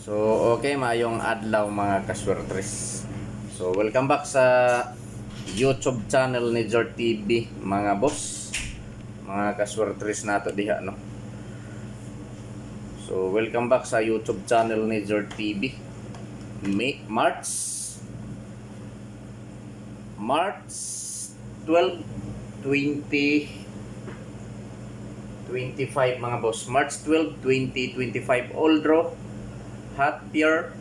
So, okay, maayong adlaw mga kaswertres. So, welcome back sa YouTube channel ni Jort TV, mga boss. Mga kaswertres nato diha, no? So, welcome back sa YouTube channel ni Jort TV. March 12, 2025 mga boss. March 12, 2025. All draw, hot pair,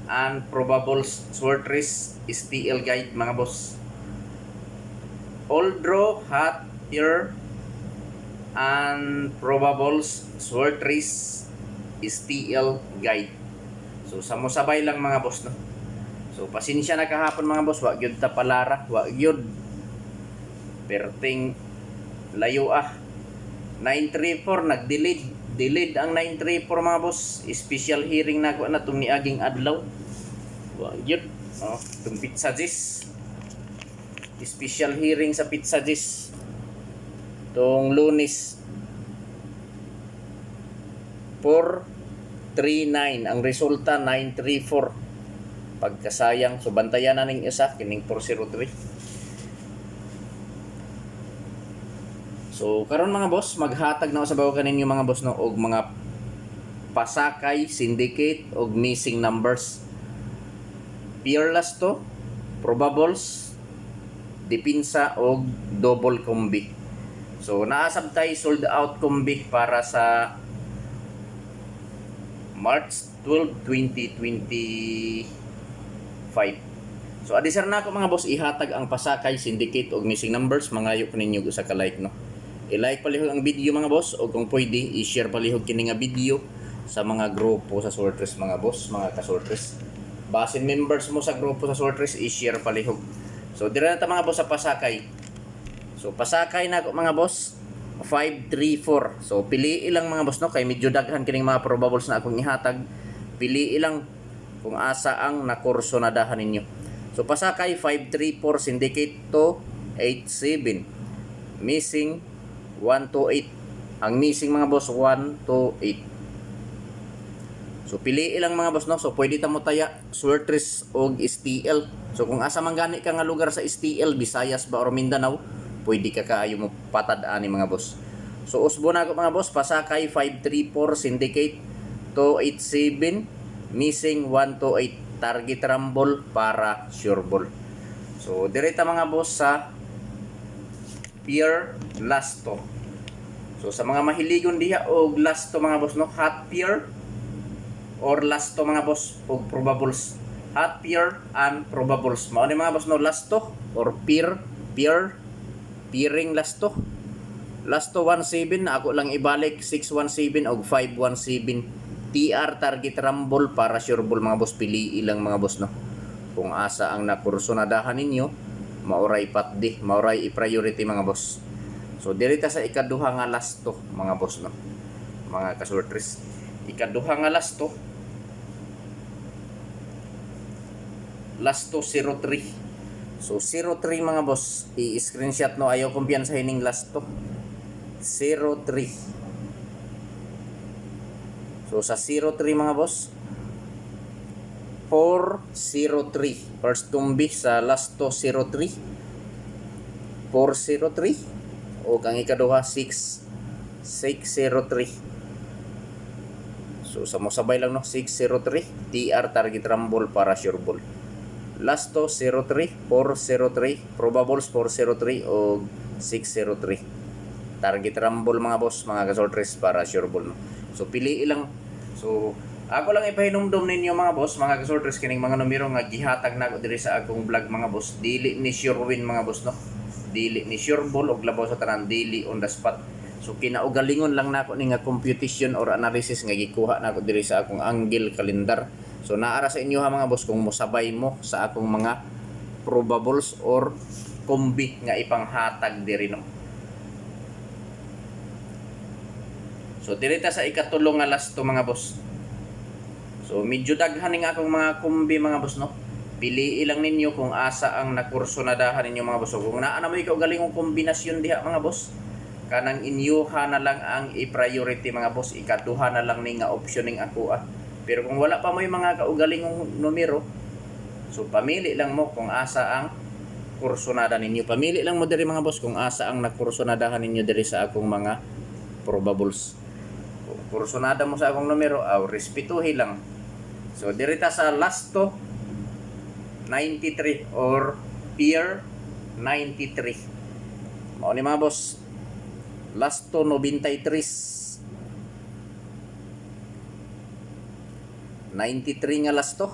and probable short race STL guide mga boss. All draw, hot pair, and probable short race STL guide. So samosabay lang mga boss, no. So pasensya na kahapon mga boss, wa gyud ta palara, wa gyud perting layo 934 nag-delayed ang 934 mga boss. Special hearing na ko na tung niaging adlaw. Wa gyud tung Pizza Gis. Special hearing sa Pizza Gis tung Lunes 439 ang resulta 934. Pagkasayang, so bantayan na ning isa kining 403. So karon mga boss, maghatag na ako sa bago kaninyo mga boss, no, og mga pasakay, syndicate og missing numbers. Peerless to, probables, dipinsa og double combi. So naasab tay sold out combi para sa March 12, 2025. So adisar na ako mga boss, ihatag ang pasakay, syndicate og missing numbers. Mangayo ko ninyo sa ka-like, no. I-like palihog ang video mga boss, o kung pwede i-share palihog kini nga video sa mga grupo sa Sortress mga boss, mga ka-Sortress. Basin members mo sa grupo sa Sortress, i-share palihog. So dira na ta mga boss sa pasakay. So pasakay na ako mga boss, 534. So pili ilang mga boss, no, kay medyo daghan kining mga probables na akong ihatag. Pili ilang kung asa ang nakurso na dahan ninyo. So pasakay 534, syndicate to 87, missing 128. Ang missing mga boss 128. So pili ilang mga boss, no. So pwede ta mo taya Sortress og STL. So kung asa man gani ka nga lugar sa STL, Visayas ba or Mindanao, pwede ka kaayo mo patad-ani mga boss. So usbo na ako mga boss, pasakay 534, syndicate 287, missing 128. Target rumble para sure ball. So direta mga boss sa pair lasto. So sa mga mahiligon diha og lasto mga boss, no, hot pair or lasto mga boss og probables. Hot pair and probables. Mao ni mga boss, no, lasto or pairing lasto. Lasto 17 ako lang ibalik 617 og 517. TR target rumble para sure ball mga boss. Pili ilang mga boss, no. Kung asa ang nakurso na dahan ninyo, mauray patdi, mauray i-priority mga boss. So dirita sa ikaduha nga lasto mga boss, no, mga ka-Sortress. Ikaduha nga lasto 03. So 03 mga boss, i-screenshot, no, ayaw kumpiyansa hining lasto 03. So sa 03 mga boss, 403. First tumbi sa lasto 03, 403. O kang ikaduha 603. So sa mo sabay lang, no, 603. TR target rumble para sure ball. Lasto 03, 403, probables 403 o 603. Target rumble mga boss, mga ka-Sortress para sure ball, no. So pili ilang. So ako lang ipahinumdum ninyo mga boss, mga ka-Sortress, kining mga numero nga gihatag na ko diri sa akong vlog mga boss. Dili ni sure win mga boss, no. Dili ni sure ball og labaw sa tanan, dili on the spot. So kinaugalingon lang nako ni nga computation or analysis nga gikuha nako diri sa akong angle calendar. So naara sa inyo ha mga boss kung mosabay mo sa akong mga probables or kombi nga ipanghatag diri, no. So direta sa ikatulong nga lasto mga boss. So medyo daghan ning akong mga kombi mga boss, no. Pili ilang ninyo kung asa ang nakurso na dahan ninyo mga boss. So, kung naa na mo ikaw galingong kombinasyon diha mga boss, kanang inyuha na lang ang i-priority mga boss. Ikaduha na lang ni nga option ning ako Pero kung wala pa mo yung mga kaugalingong numero, so pamili lang mo kung asa ang kursonada ninyo. Pamili lang mo diri mga boss kung asa ang nakursonadahan ninyo diri sa akong mga probables. Kung kursonada mo sa akong numero, respetuhi lang. So dirita sa lasto 93 or pair 93. Mao ni mga boss, lasto 93. 93 nga lasto.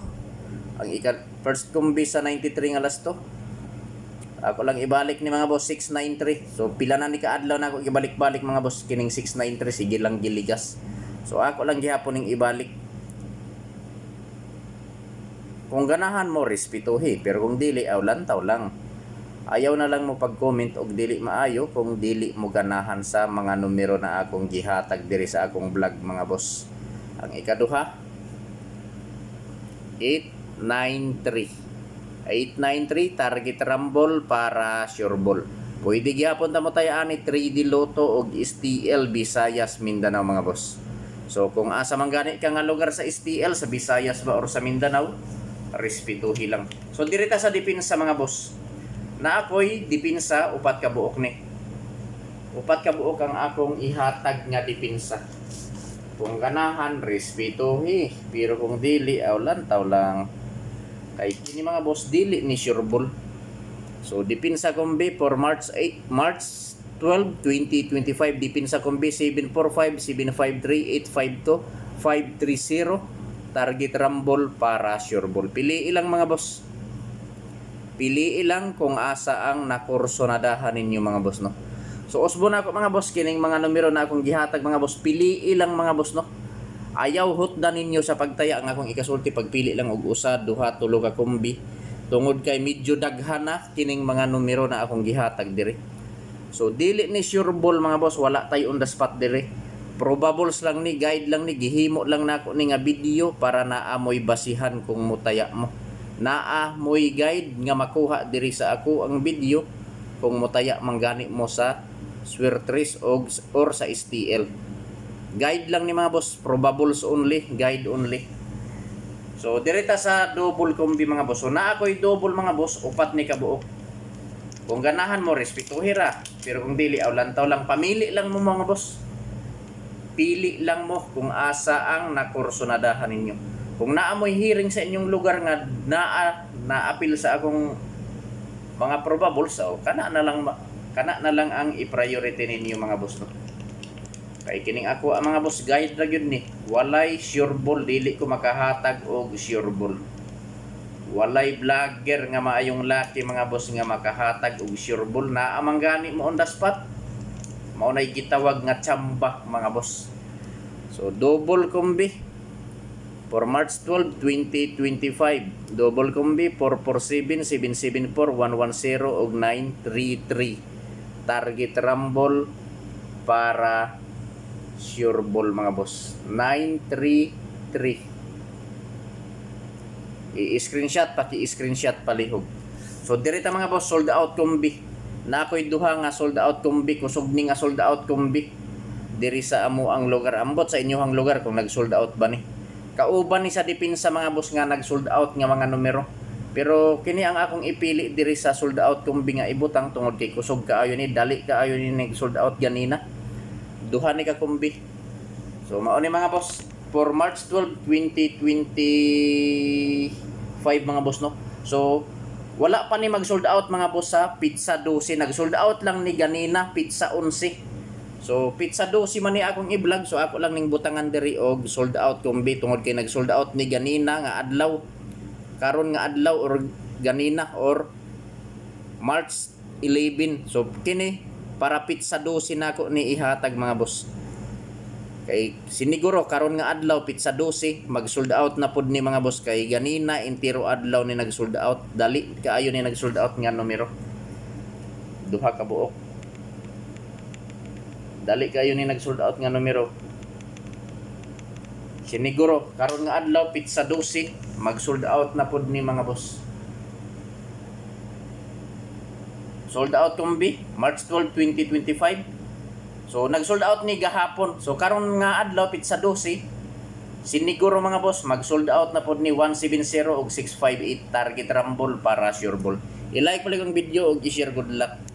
Ang first combi sa 93 nga lasto. Ako lang ibalik ni mga boss 693. So pila na ni kaadlaw na ako ibalik-balik mga boss kining 693, sige lang giligas. So ako lang gihapon ning ibalik. Kung ganahan mo respetuhi, pero kung dili lantaw lang. Ayaw na lang mo pag-comment og dili maayo kung dili mo ganahan sa mga numero na akong gihatag diri sa akong vlog mga boss. Ang ikaduha 893. 893 target rumble para sure ball. Pwede gyapon ta mo tayo ani 3D Lotto og STL Visayas Mindanao mga boss. So kung asa man gani ka nga lugar sa STL sa Visayas ba or sa Mindanao, respetuhi lang. So direta sa depensa mga boss. Na ako'y depensa upat ka buok ni. Upat ka buok ang akong ihatag nga depensa. Kung ganahan, respetuhi. Pero kung dili, lantaw lang. Kay kini mga boss, dili ni sure ball. So, depensa kombi for March 12, 2025. Depensa kombi 745, 753, 852, 530. Target rumble para sure ball. Pili ilang mga boss. Pili ilang kung asa ang nakursonadahan ninyo mga boss, no? So usbo na ako mga boss kining mga numero na akong gihatag mga boss, pili ilang mga boss, no. Ayaw hutdan ninyo sa pagtaya ang akong ikasulti, pagpili lang og usa, duha, tulo ka kombi. Tungod kay medyo daghan na kining mga numero na akong gihatag diri. So dili ni sure ball mga boss, wala tay on the spot diri. Probables lang ni, guide lang ni, gihimo lang nako ni nga video para naamoy basihan kung mutaya mo. Naamoy guide nga makuha diri sa ako ang video kung mutaya manggani mo sa Swertres or sa STL. Guide lang ni mga boss, probables only, guide only. So direta sa double combi mga boss. So na ako'y double mga boss, upat ni kabuok. Kung ganahan mo, respetuhi ra. Pero kung dili, lantaw lang, pamili lang mo mga boss. Pili lang mo kung asa ang nakursonadahan ninyo. Kung naamoy hearing sa inyong lugar nga naapil sa akong mga probables, kana na lang ang i-priority ninyo mga boss, no. Kay kining ako ang mga boss, guide ra gyud ni. Walay sure ball, dili ko makahatag og sure ball. Walay vlogger nga maayong laki mga boss nga makahatag og sure ball na amang gani mo on the spot. Mao nay gitawag nga tsamba mga boss. So double combi for March 12, 2025. Double combi 447, 774, 110 ug 933. Target rumble para sure ball mga boss. 933. I-screenshot, paki-screenshot palihog. So direta mga boss, sold out combi. Na ako'y duha nga sold out combi, kusog ni nga sold out combi. Diri sa amo ang lugar, ambot sa inyohang lugar kung nag-sold out ba ni. Kauban ni sa depensa mga boss nga nag-sold out nga mga numero. Pero kini ang akong ipili diri sa sold out combi nga ibutang tungod kay kusog kaayo ni, dali kaayo ni nag-sold out ganina. Duha ni ka combi. So mao ni mga boss, for March 12, 2025 mga boss, no. So wala pa ni mag-sold out mga boss sa pizza 12. Nag-sold out lang ni ganina pizza 11. So pizza 12 man ni akong i-vlog. So ako lang ning butangan diri og sold out combi tungod kay nag-sold out ni ganina nga adlaw. Karon nga adlaw or ganina or March 11. So kini para pizza 12 nako ni ihatag mga boss. Kay siniguro karon nga adlaw pizza 12 mag-sold out na pud ni mga boss, kay ganina entero adlaw ni nag-sold out. Dali kaayo ni nag-sold out nga numero. Duha ka buok. Dali kaayo ni nag-sold out nga numero. Siniguro karon nga adlaw pizza 12 mag-sold out na pud ni mga boss. Sold out combi March 12, 2025. So nag-sold out ni gahapon. So karon nga adlaw pizza 12. Siniguro mga boss, mag-sold out na pod ni 170 og 658 target rumble para sure ball. I-like pala yung video og i-share. Good luck.